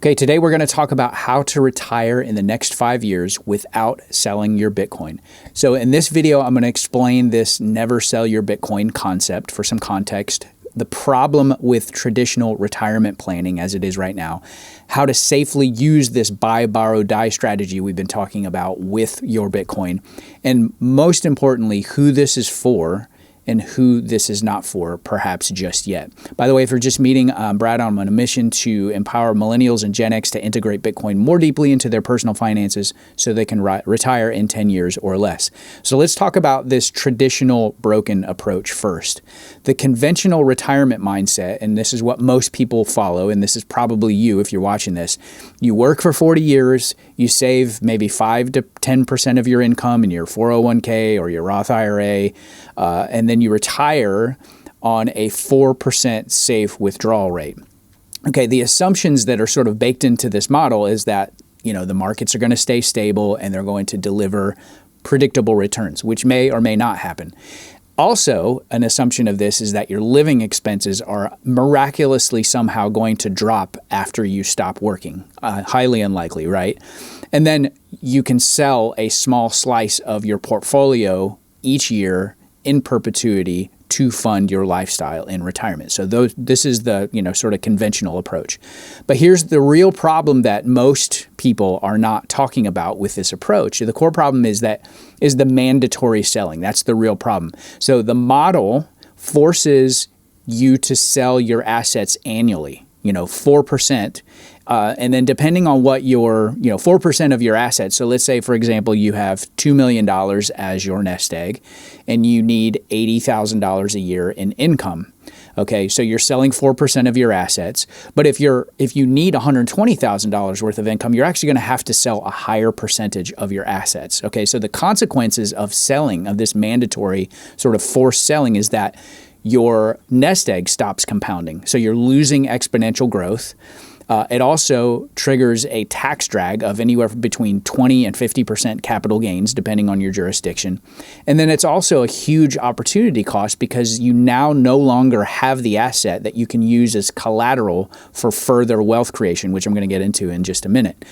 Okay, today we're going to talk about how to retire in the next 5 years without selling your Bitcoin. So in this video, I'm going to explain this never sell your Bitcoin concept for some context, the problem with traditional retirement planning as it is right now, how to safely use this buy, borrow, die strategy we've been talking about with your Bitcoin, and most importantly, who this is for and who this is not for, perhaps just yet. By the way, if you're just meeting, Brad, I'm on a mission to empower millennials and Gen X to integrate Bitcoin more deeply into their personal finances so they can retire in 10 years or less. So let's talk about this traditional broken approach first. The conventional retirement mindset, and this is what most people follow, and this is probably you if you're watching this. You work for 40 years, you save maybe 5 to 10% of your income in your 401k or your Roth IRA, and then you retire on a 4% safe withdrawal rate. Okay, the assumptions that are sort of baked into this model is that, the markets are going to stay stable and they're going to deliver predictable returns, which may or may not happen. Also, an assumption of this is that your living expenses are miraculously somehow going to drop after you stop working. Highly unlikely, right? And then you can sell a small slice of your portfolio each year in perpetuity to fund your lifestyle in retirement. So this is the sort of conventional approach. But here's the real problem that most people are not talking about with this approach. The core problem is the mandatory selling. That's the real problem. So the model forces you to sell your assets annually, 4%. And then depending on what your, 4% of your assets. So let's say, for example, you have $2 million as your nest egg and you need $80,000 a year in income. Okay, so you're selling 4% of your assets. But if you need $120,000 worth of income, you're actually going to have to sell a higher percentage of your assets. Okay, so the consequences of selling, of this mandatory sort of forced selling, is that your nest egg stops compounding. So you're losing exponential growth. It also triggers a tax drag of anywhere between 20 and 50% capital gains, depending on your jurisdiction. And then it's also a huge opportunity cost because you now no longer have the asset that you can use as collateral for further wealth creation, which I'm going to get into in just a minute.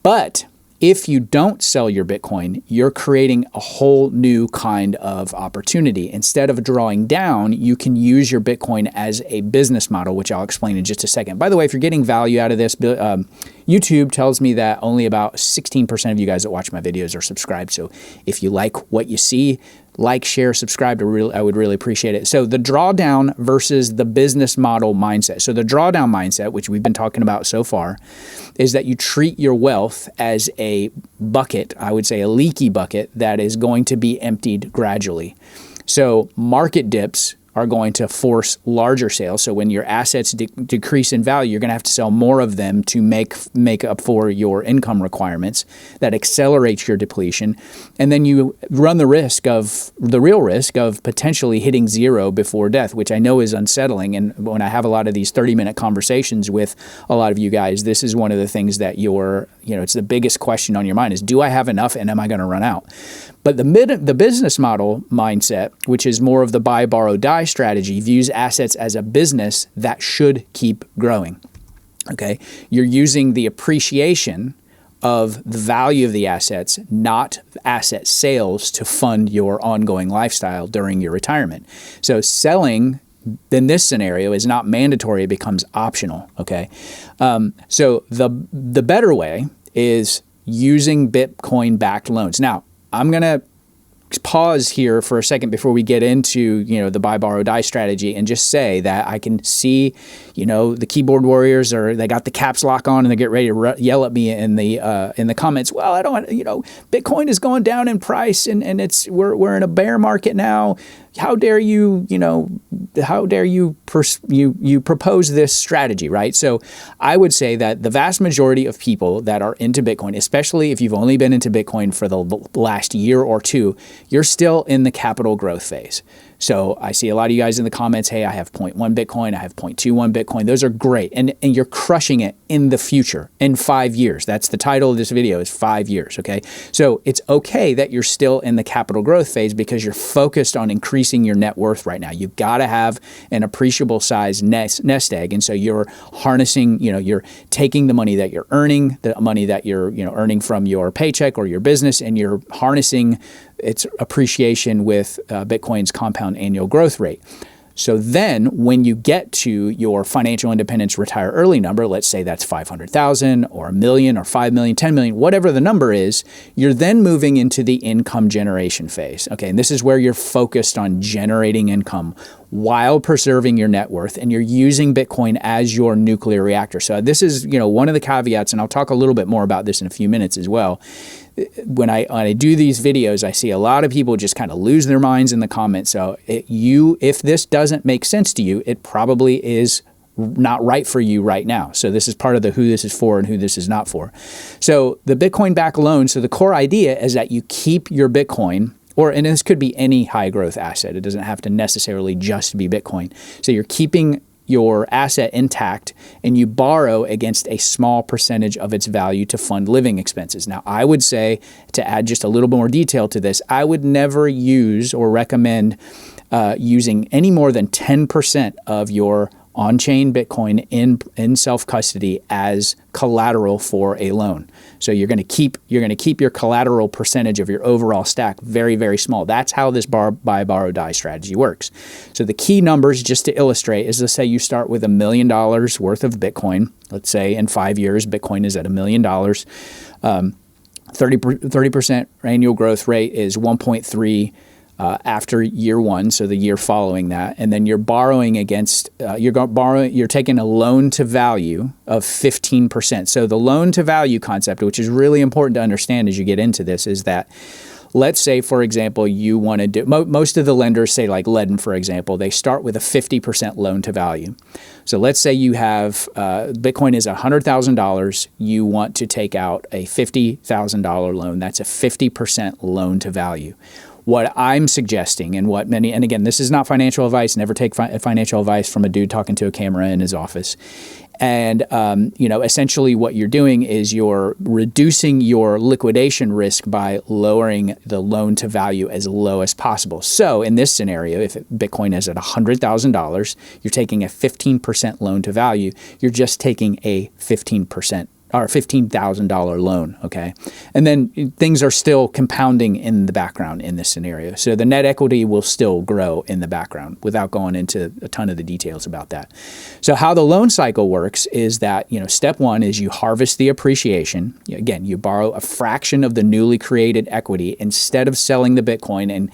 But if you don't sell your Bitcoin, you're creating a whole new kind of opportunity. Instead of drawing down, you can use your Bitcoin as a business model, which I'll explain in just a second. By the way, if you're getting value out of this, YouTube tells me that only about 16% of you guys that watch my videos are subscribed. So if you like what you see, like, share, subscribe. I would really appreciate it. So the drawdown versus the business model mindset. So the drawdown mindset, which we've been talking about so far, is that you treat your wealth as a bucket, I would say a leaky bucket, that is going to be emptied gradually. So market dips are going to force larger sales. So when your assets decrease in value, you're going to have to sell more of them to make up for your income requirements. That accelerates your depletion. And then you run the real risk of potentially hitting zero before death, which I know is unsettling. And when I have a lot of these 30-minute conversations with a lot of you guys, this is one of the things that it's the biggest question on your mind is, do I have enough and am I going to run out? But the business model mindset, which is more of the buy, borrow, die strategy, views assets as a business that should keep growing. Okay, you're using the appreciation of the value of the assets, not asset sales, to fund your ongoing lifestyle during your retirement. So selling in this scenario is not mandatory; it becomes optional. Okay, so the better way is using Bitcoin-backed loans. Now, I'm going to pause here for a second before we get into, the buy, borrow, die strategy, and just say that I can see, the keyboard warriors they got the caps lock on and they get ready to yell at me in the comments. Well, I don't, Bitcoin is going down in price and we're in a bear market now. How dare you, you propose this strategy, right? So I would say that the vast majority of people that are into Bitcoin, especially if you've only been into Bitcoin for the last year or two, you're still in the capital growth phase. So I see a lot of you guys in the comments, hey, I have 0.1 Bitcoin, I have 0.21 Bitcoin. Those are great. And you're crushing it in the future, in 5 years. That's the title of this video, is 5 years, okay? So it's okay that you're still in the capital growth phase because you're focused on increasing your net worth right now. You've got to have an appreciable size nest egg. And so you're harnessing, you're taking the money that you're earning, the money that you're, earning from your paycheck or your business, and you're harnessing its appreciation with Bitcoin's compound annual growth rate. So then when you get to your financial independence retire early number, let's say that's 500,000 or 1 million or 5 million, 10 million, whatever the number is, you're then moving into the income generation phase. Okay, and this is where you're focused on generating income while preserving your net worth, and you're using Bitcoin as your nuclear reactor. So this is, one of the caveats, and I'll talk a little bit more about this in a few minutes as well. When I do these videos, I see a lot of people just kind of lose their minds in the comments. So if this doesn't make sense to you, it probably is not right for you right now. So this is part of the who this is for and who this is not for. So the Bitcoin backed loan, so the core idea is that you keep your Bitcoin, and this could be any high growth asset. It doesn't have to necessarily just be Bitcoin. So you're keeping your asset intact and you borrow against a small percentage of its value to fund living expenses. Now, I would say, to add just a little bit more detail to this, I would never use or recommend using any more than 10% of your on-chain Bitcoin in self-custody as collateral for a loan. So you're going to keep your collateral percentage of your overall stack very, very small. That's how this buy, borrow, die strategy works. So the key numbers, just to illustrate, is, let's say you start with $1 million worth of Bitcoin. Let's say in 5 years, Bitcoin is at $1 million. 30% annual growth rate is 1.3 after year one, so the year following that, and then you're borrowing against, you're taking a loan to value of 15%. So the loan to value concept, which is really important to understand as you get into this, is that, let's say, for example, you want to do, most of the lenders, say like Ledden, for example, they start with a 50% loan to value. So let's say you have, Bitcoin is $100,000, you want to take out a $50,000 loan, that's a 50% loan to value. What I'm suggesting, and again, this is not financial advice, never take financial advice from a dude talking to a camera in his office. And, essentially what you're doing is you're reducing your liquidation risk by lowering the loan to value as low as possible. So in this scenario, if Bitcoin is at $100,000, you're taking a 15% loan to value, you're just taking a 15% or $15,000 loan, okay? And then things are still compounding in the background in this scenario. So the net equity will still grow in the background without going into a ton of the details about that. So how the loan cycle works is that, step one is you harvest the appreciation. Again, you borrow a fraction of the newly created equity instead of selling the Bitcoin and,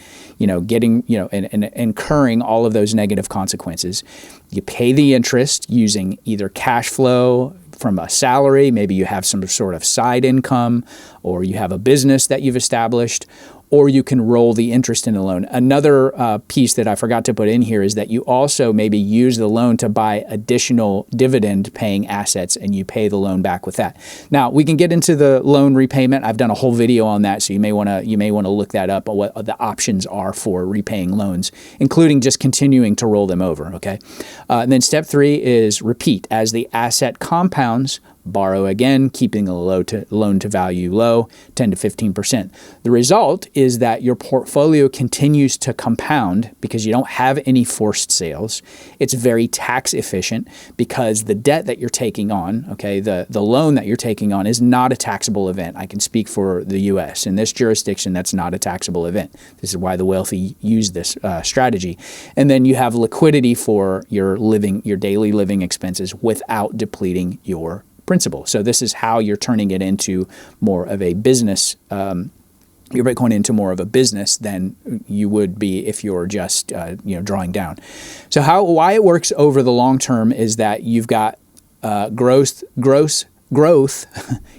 getting, and incurring all of those negative consequences. You pay the interest using either cash flow from a salary, maybe you have some sort of side income, or you have a business that you've established, or you can roll the interest in the loan. Another piece that I forgot to put in here is that you also maybe use the loan to buy additional dividend paying assets, and you pay the loan back with that. Now, we can get into the loan repayment. I've done a whole video on that, so you may want to look that up, what the options are for repaying loans, including just continuing to roll them over, okay? And then step three is repeat. As the asset compounds, borrow again, keeping the loan to value low, 10 to 15%. The result is that your portfolio continues to compound because you don't have any forced sales. It's very tax efficient because the debt that you're taking on, okay, the loan that you're taking on is not a taxable event. I can speak for the U.S. In this jurisdiction, that's not a taxable event. This is why the wealthy use this strategy. And then you have liquidity for your daily living expenses without depleting your principal. So this is how you're turning it into more of a business, your Bitcoin into more of a business than you would be if you're just drawing down. So why it works over the long term is that you've got gross growth,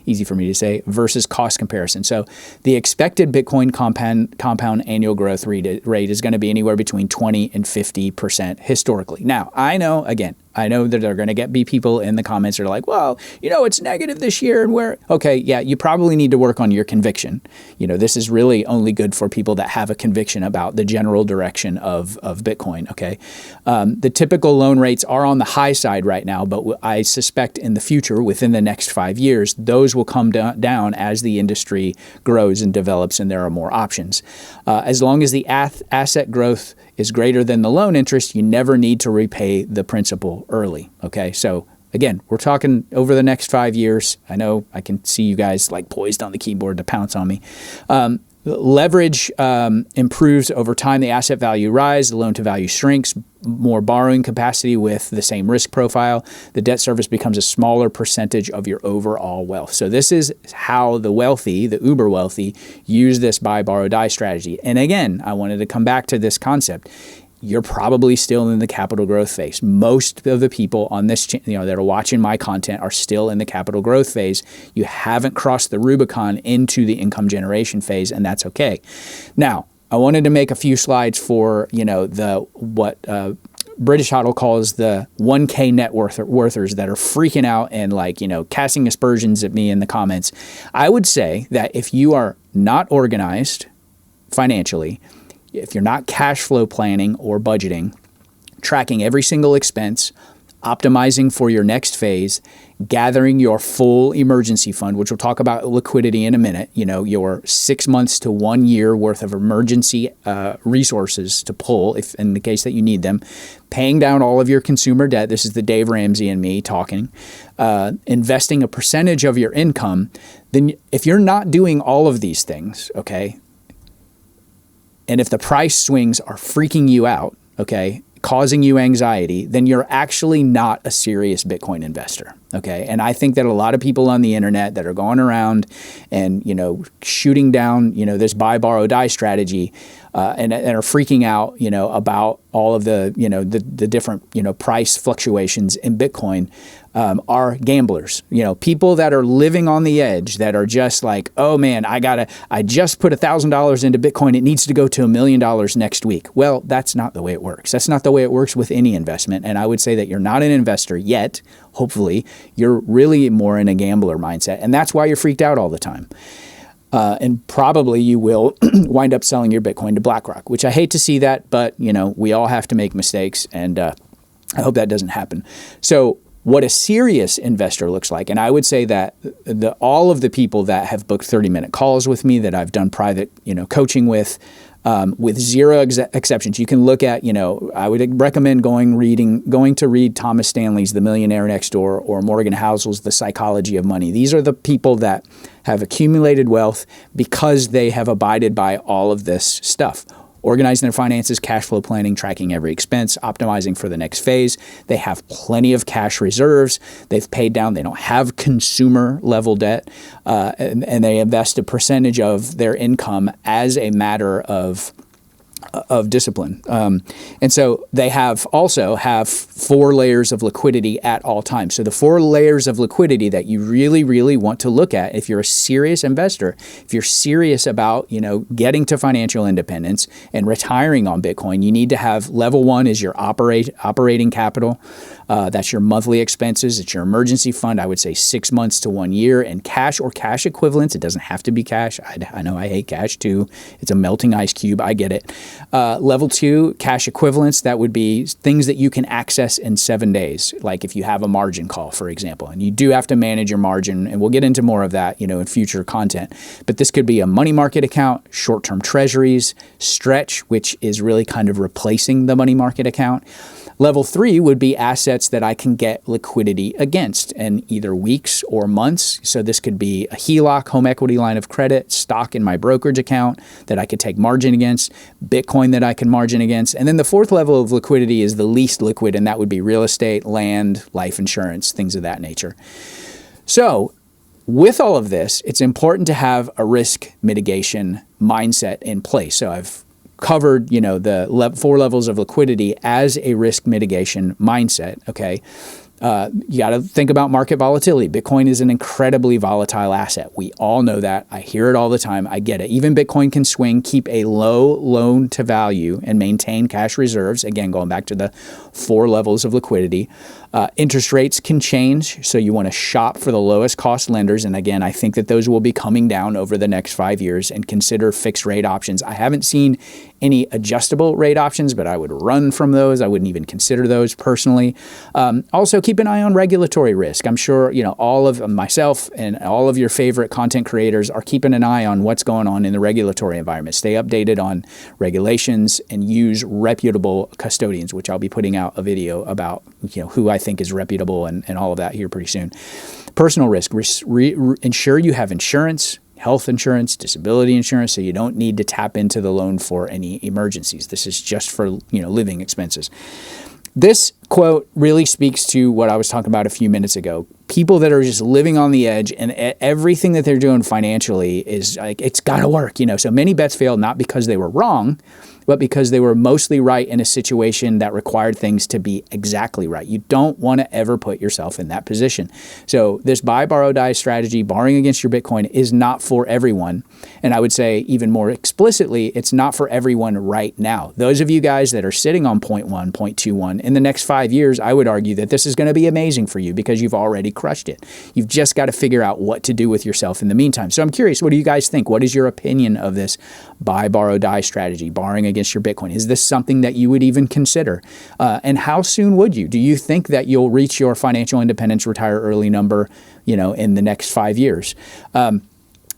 easy for me to say, versus cost comparison. So the expected Bitcoin compound annual growth rate is going to be anywhere between 20 and 50% historically. Now, I know, again, I know that there are going to be people in the comments that are like, well, it's negative this year, and okay, yeah, you probably need to work on your conviction. This is really only good for people that have a conviction about the general direction of Bitcoin, okay? The typical loan rates are on the high side right now, but I suspect in the future, within the next 5 years, those will come down as the industry grows and develops and there are more options. As long as the asset growth is greater than the loan interest, you never need to repay the principal early, okay? So again, we're talking over the next 5 years. I know I can see you guys like poised on the keyboard to pounce on me. Leverage improves over time. The asset value rise, the loan to value shrinks, more borrowing capacity with the same risk profile. The debt service becomes a smaller percentage of your overall wealth. So this is how the wealthy, the uber wealthy, use this buy, borrow, die strategy. And again, I wanted to come back to this concept. You're probably still in the capital growth phase. Most of the people on this channel, that are watching my content are still in the capital growth phase. You haven't crossed the Rubicon into the income generation phase, and that's okay. Now, I wanted to make a few slides for what British Hodl calls the 1K net worthers that are freaking out and casting aspersions at me in the comments. I would say that if you are not organized financially, if you're not cash flow planning or budgeting, tracking every single expense, optimizing for your next phase, gathering your full emergency fund, which we'll talk about liquidity in a minute, your 6 months to 1 year worth of emergency resources to pull if in the case that you need them, paying down all of your consumer debt. This is the Dave Ramsey and me talking, investing a percentage of your income. Then if you're not doing all of these things, okay, and if the price swings are freaking you out, okay, causing you anxiety, then you're actually not a serious Bitcoin investor, okay? And I think that a lot of people on the internet that are going around and, shooting down, this buy, borrow, die strategy and are freaking out, about all of the, the different, price fluctuations in Bitcoin are gamblers, people that are living on the edge, that are just like, oh man, I just put $1,000 into Bitcoin. It needs to go to $1 million next week. Well, that's not the way it works. That's not the way it works with any investment. And I would say that you're not an investor yet. Hopefully, you're really more in a gambler mindset. And that's why you're freaked out all the time. And probably you will wind up selling your Bitcoin to BlackRock, which I hate to see that, but we all have to make mistakes, and I hope that doesn't happen. So what a serious investor looks like, and I would say that all of the people that have booked 30-minute calls with me, that I've done private coaching with zero exceptions. You can look at, I would recommend going to read Thomas Stanley's The Millionaire Next Door or Morgan Housel's The Psychology of Money. These are the people that have accumulated wealth because they have abided by all of this stuff. Organizing their finances, cash flow planning, tracking every expense, optimizing for the next phase. They have plenty of cash reserves. They've paid down. They don't have consumer level debt, and they invest a percentage of their income as a matter of discipline. And so they also have 4 layers of liquidity at all times. So the 4 layers of liquidity that you really, really want to look at if you're a serious investor, if you're serious about, getting to financial independence and retiring on Bitcoin, you need to have level 1 is your operating capital. That's your monthly expenses. It's your emergency fund. I would say 6 months to 1 year, and cash or cash equivalents. It doesn't have to be cash. I know I hate cash too. It's a melting ice cube. I get it. Level 2, cash equivalents. That would be things that you can access in 7 days. Like if you have a margin call, for example, and you do have to manage your margin, and we'll get into more of that, in future content. But this could be a money market account, short-term treasuries, Stretch, which is really kind of replacing the money market account. Level 3 would be assets that I can get liquidity against in either weeks or months. So this could be a HELOC, home equity line of credit, stock in my brokerage account that I could take margin against, Bitcoin that I can margin against. And then the 4th level of liquidity is the least liquid, and that would be real estate, land, life insurance, things of that nature. So with all of this, it's important to have a risk mitigation mindset in place. So I've covered, the 4 levels of liquidity as a risk mitigation mindset, okay? You got to think about market volatility. Bitcoin is an incredibly volatile asset. We all know that. I hear it all the time. I get it. Even Bitcoin can swing. Keep a low loan to value and maintain cash reserves. Again, going back to the 4 levels of liquidity. Interest rates can change, so you want to shop for the lowest cost lenders. And again, I think that those will be coming down over the next 5 years, and consider fixed rate options. I haven't seen any adjustable rate options, but I would run from those. I wouldn't even consider those personally. Also, keep an eye on regulatory risk. I'm sure, you know, all of myself and all of your favorite content creators are keeping an eye on what's going on in the regulatory environment. Stay updated on regulations and use reputable custodians, which I'll be putting out a video about, you know, who I think is reputable and all of that here pretty soon. Personal risk. Ensure you have insurance, health insurance, disability insurance, so you don't need to tap into the loan for any emergencies. This is just for, you know, living expenses. This quote really speaks to what I was talking about a few minutes ago. People that are just living on the edge, and everything that they're doing financially is like, it's got to work, you know. So many bets failed not because they were wrong, but because they were mostly right in a situation that required things to be exactly right. You don't want to ever put yourself in that position. So this buy, borrow, die strategy, borrowing against your Bitcoin, is not for everyone. And I would say even more explicitly, it's not for everyone right now. Those of you guys that are sitting on 0.1, 0.21, in the next 5 years, I would argue that this is going to be amazing for you because you've already crushed it. You've just got to figure out what to do with yourself in the meantime. So I'm curious, what do you guys think? What is your opinion of this buy, borrow, die strategy, borrowing against your Bitcoin? Is this something that you would even consider? And how soon would you? Do you think that you'll reach your financial independence, retire early number, you know, in the next 5 years?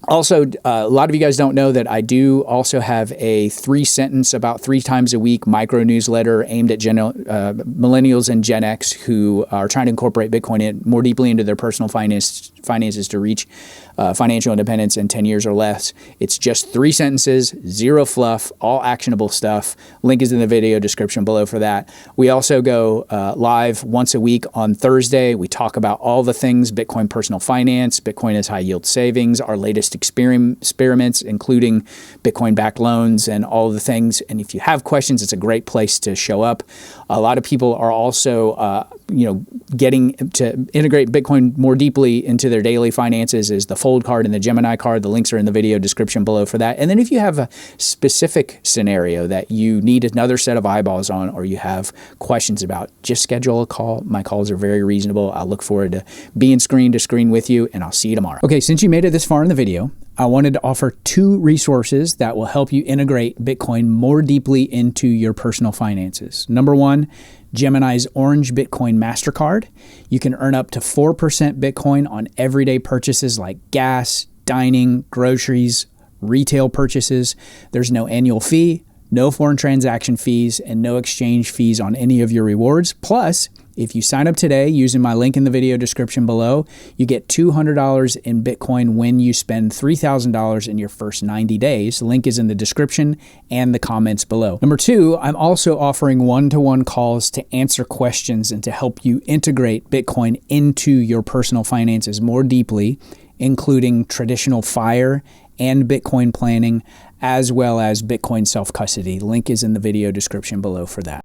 Also, a lot of you guys don't know that I do also have a 3-sentence, about 3 times a week micro newsletter aimed at millennials and Gen X who are trying to incorporate Bitcoin more deeply into their personal finances to reach financial independence in 10 years or less. It's just 3 sentences, 0 fluff, all actionable stuff. Link is in the video description below for that. We also go live once a week on Thursday. We talk about all the things Bitcoin personal finance, Bitcoin as high yield savings, our latest experiments, including Bitcoin-backed loans and all of the things. And if you have questions, it's a great place to show up. A lot of people are also, getting to integrate Bitcoin more deeply into their daily finances is the Fold card and the Gemini card. The links are in the video description below for that. And then if you have a specific scenario that you need another set of eyeballs on, or you have questions about, just schedule a call. My calls are very reasonable. I look forward to being screen to screen with you, and I'll see you tomorrow. Okay, since you made it this far in the video, I wanted to offer 2 resources that will help you integrate Bitcoin more deeply into your personal finances. Number 1, Gemini's Orange Bitcoin MasterCard. You can earn up to 4% Bitcoin on everyday purchases like gas, dining, groceries, retail purchases. There's no annual fee, no foreign transaction fees, and no exchange fees on any of your rewards. Plus, if you sign up today using my link in the video description below, you get $200 in Bitcoin when you spend $3,000 in your first 90 days. The link is in the description and the comments below. Number 2, I'm also offering one-to-one calls to answer questions and to help you integrate Bitcoin into your personal finances more deeply, including traditional FIRE and Bitcoin planning, as well as Bitcoin self-custody. Link is in the video description below for that.